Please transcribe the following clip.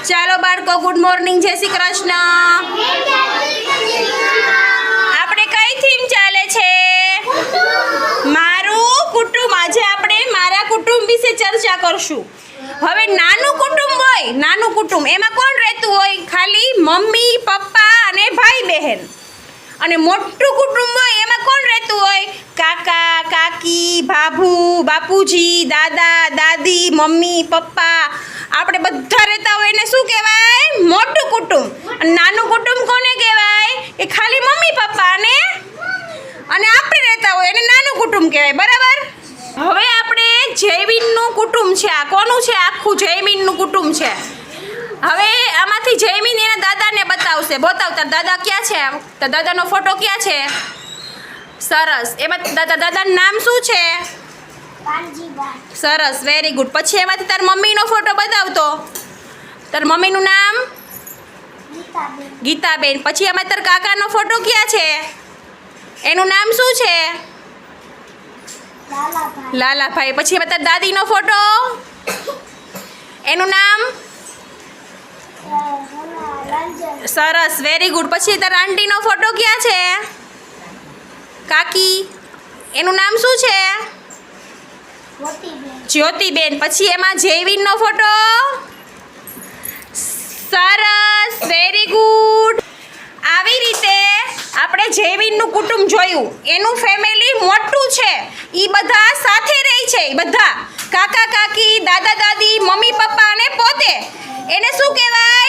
ચાલો બાળકો, good morning, જય શ્રી કૃષ્ણ. આપણે કઈ થીમ ચાલે છે? મારું કુટુંબ. આજે આપણે મારા કુટુંબ વિશે ચર્ચા કરશું. હવે નાનું કુટુંબ હોય, નાનું કુટુંબ એમાં કોણ રહેતું હોય? ખાલી મમ્મી, પપ્પા અને ભાઈ બહેન. અને મોટું કુટુંબ હોય એમાં કોણ રહેતું હોય? કાકા, કાકી, ભાભુ, બાપુજી, દાદા, દાદી, મમ્મી, પપ્પા, આપણે બધા રહેતા હોય એને શું કહેવાય? મોટું કુટુંબ. અને નાનું કુટુંબ કોને કહેવાય? કે ખાલી મમ્મી, પપ્પા અને આપણે રહેતા હોય એને નાનું કુટુંબ કહેવાય. બરાબર. હવે આપણે જયમીનનું કુટુંબ છે. આ કોનું છે? આખું જયમીનનું કુટુંબ છે. હવે આમાંથી જયમીન એના દાદાને બતાવશે. બતાવતા દાદા ક્યાં છે? તો દાદાનો ફોટો ક્યાં છે? સરસ. એમાં દાદાનું નામ શું છે? સરસ, વેરી ગુડ. પછી એમાંથી તાર મમ્મીનો ફોટો બતાવતો. તાર મમ્મીનું નામ? ગીતાબેન. પછી એમાં તાર કાકાનો ફોટો ક્યાં છે? એનું નામ શું છે? લાલાભાઈ. પછી એમાં તાર દાદીનો ફોટો? એનું નામ? સરસ, વેરી ગુડ. પછી તાર આંટીનો ફોટો ક્યાં છે? કાકી. એનું નામ શું છે? જ્યોતિબેન. પછી એમાં જયવીનનો ફોટો? સરસ, વેરી ગુડ. આવી રીતે આપણે જયવીનનું કુટુંબ જોયું. એનું ફેમિલી મોટું છે. એ બધા સાથે રહે છે. એ બધા કાકા કાકી, દાદા દાદી, મમ્મી પપ્પા અને પોતે. એને શું કહેવાય?